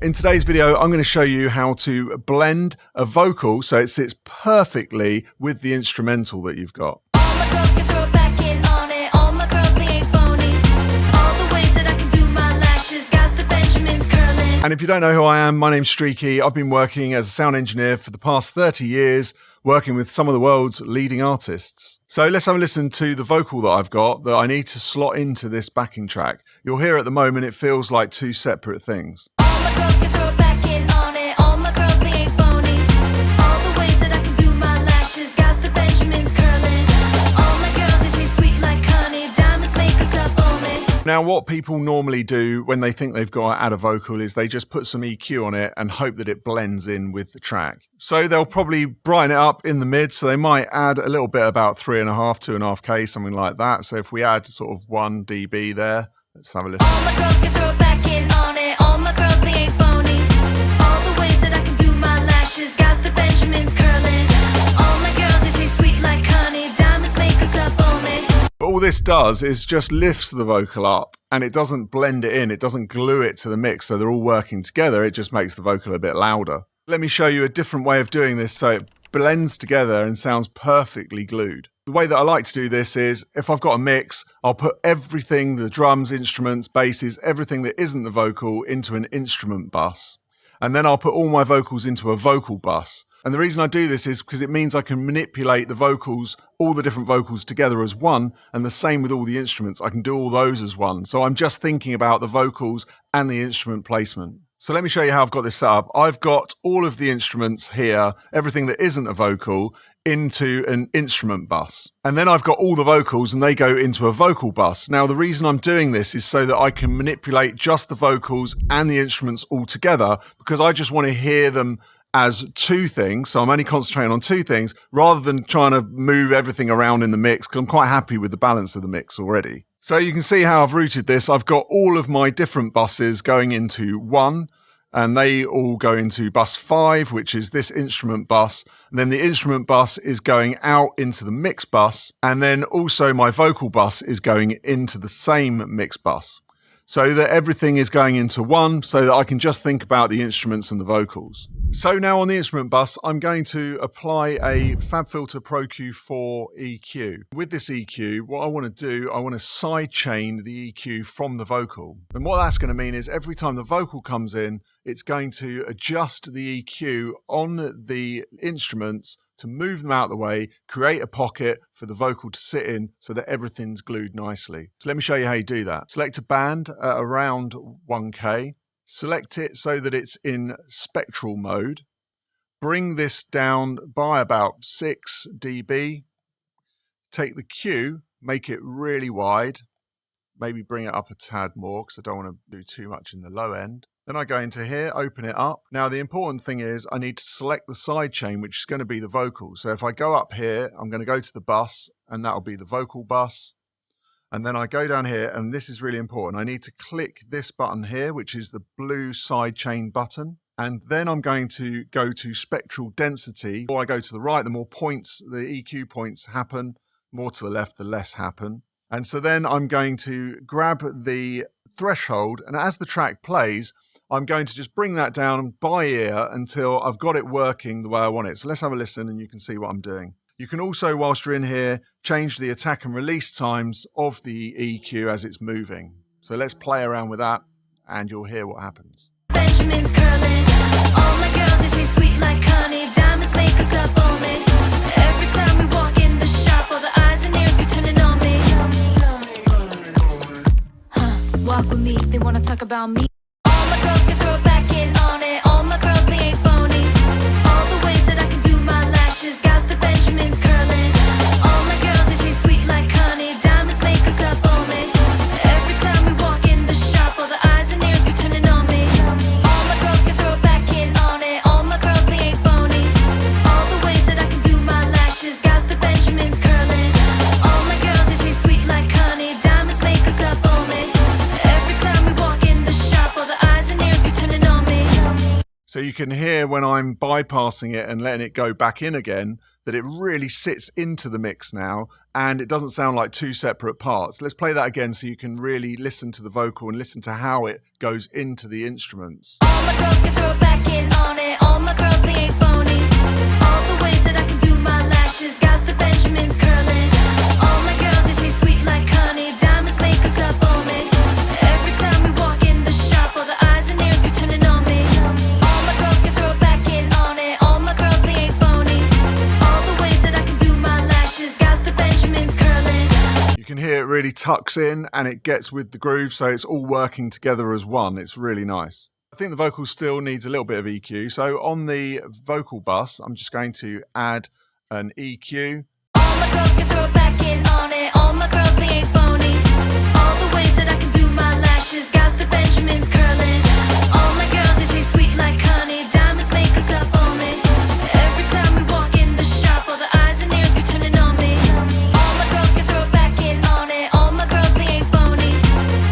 In today's video, I'm going to show you how to blend a vocal so it sits perfectly with the instrumental that you've got. And if you don't know who I am, my name's Streaky. I've been working as a sound engineer for the past 30 years, working with some of the world's leading artists. So let's have a listen to the vocal that I've got that I need to slot into this backing track. You'll hear at the moment it feels like two separate things. Now, what people normally do when they think they've got to add a vocal is they just put some EQ on it and hope that it blends in with the track. So they'll probably brighten it up in the mid, so they might add a little bit about 3.5, 2.5K, something like that. So if we add sort of 1 dB there, let's have a listen. All my girls can throw it back in on it. All my girls, they ain't phony. All the ways that I can do my lashes, got the Benjamins curling. All my girls, they taste sweet like honey. Diamonds make us up on me. But all this does is just lifts the vocal up and it doesn't blend it in. It doesn't glue it to the mix so they're all working together. It just makes the vocal a bit louder. Let me show you a different way of doing this so it blends together and sounds perfectly glued. The way that I like to do this is if I've got a mix, I'll put everything, the drums, instruments, basses, everything that isn't the vocal into an instrument bus. And then I'll put all my vocals into a vocal bus. And the reason I do this is because it means I can manipulate the vocals, all the different vocals together as one, and the same with all the instruments. I can do all those as one. So I'm just thinking about the vocals and the instrument placement. So let me show you how I've got this set up. I've got all of the instruments here, everything that isn't a vocal, into an instrument bus. And then I've got all the vocals and they go into a vocal bus. Now, the reason I'm doing this is so that I can manipulate just the vocals and the instruments all together because I just want to hear them as two things. So I'm only concentrating on two things rather than trying to move everything around in the mix because I'm quite happy with the balance of the mix already. So you can see how I've routed this. I've got all of my different buses going into one, and they all go into bus 5, which is this instrument bus. And then the instrument bus is going out into the mix bus. And then also my vocal bus is going into the same mix bus. So that everything is going into one so that I can just think about the instruments and the vocals. So now on the instrument bus, I'm going to apply a FabFilter Pro Q4 EQ. With this EQ, what I want to do, I want to sidechain the EQ from the vocal. And what that's going to mean is every time the vocal comes in, it's going to adjust the EQ on the instruments to move them out of the way, create a pocket for the vocal to sit in so that everything's glued nicely. So let me show you how you do that. Select a band at around 1K. Select it so that it's in spectral mode. Bring this down by about 6 dB. Take the Q, make it really wide. Maybe bring it up a tad more because I don't want to do too much in the low end. Then I go into here, open it up. Now the important thing is I need to select the sidechain, which is going to be the vocal. So if I go up here, I'm going to go to the bus and that'll be the vocal bus. And then I go down here, and this is really important. I need to click this button here, which is the blue sidechain button. And then I'm going to go to spectral density. The more I go to the right, the more points, the EQ points happen. More to the left, the less happen. And so then I'm going to grab the threshold, and as the track plays, I'm going to just bring that down by ear until I've got it working the way I want it. So let's have a listen and you can see what I'm doing. You can also, whilst you're in here, change the attack and release times of the EQ as it's moving. So let's play around with that and you'll hear what happens. Benjamin's curling. All my girls, they taste sweet like honey. Diamonds make us up on me. Every time we walk in the shop, all the eyes and ears be turning on me. Walk with me, they wanna talk about me. All my girls can throw it back in on it. All my girls, they ain't phony. All the ways that I can do my lashes, got the Benjamins curling. All my girls, they taste sweet like honey. Diamonds make us up on me. Every time we walk in the shop, all the eyes and ears be turning on me. All my girls can throw it back in on it. All my girls, they ain't phony. All the ways that I can do my lashes, got the Benjamins curling. All my girls, they taste sweet like honey. Diamonds make us up on me. Every time we walk in the shop, So you can hear when I'm bypassing it and letting it go back in again, that it really sits into the mix now, and it doesn't sound like two separate parts. Let's play that again so you can really listen to the vocal and listen to how it goes into the instruments. All my girls can throw it back in on it. All my girls, they ain't phony. All the ways that I can do my lashes, got the Benjamins curling. All my girls, they taste sweet like honey. Diamonds make us up on me. Every time we walk in the shop, all the eyes and ears be turning on me. All my girls can throw it back in on it. All my girls, they ain't phony. All the ways that I can do my lashes, got the Benjamins curling. You can hear it really tucks in and it gets with the groove, so it's all working together as one. It's really nice. I think the vocal still needs a little bit of EQ. So on the vocal bus, I'm just going to add an EQ. All my girls can throw it back in on it. All my girls, they ain't phony. All the ways that I can do my lashes, got the Benjamins curling. All my girls, they taste sweet like honey. Diamonds make us up on me. Every time we walk in the shop, all the eyes and ears be turning on me. All my girls can throw it back in on it. All my girls, they ain't phony.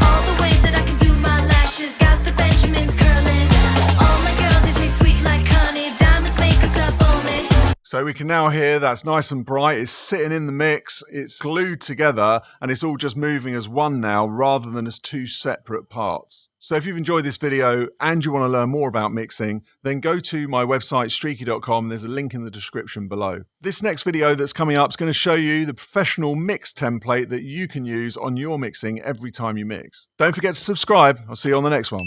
All the ways that I can do my lashes, got the Benjamins curling. All my girls, they taste sweet like honey. Diamonds make us up on me. So we can now hear that's nice and bright. It's sitting in the mix. It's glued together and it's all just moving as one now rather than as two separate parts. So if you've enjoyed this video and you want to learn more about mixing, then go to my website, streaky.com. There's a link in the description below. This next video that's coming up is going to show you the professional mix template that you can use on your mixing every time you mix. Don't forget to subscribe. I'll see you on the next one.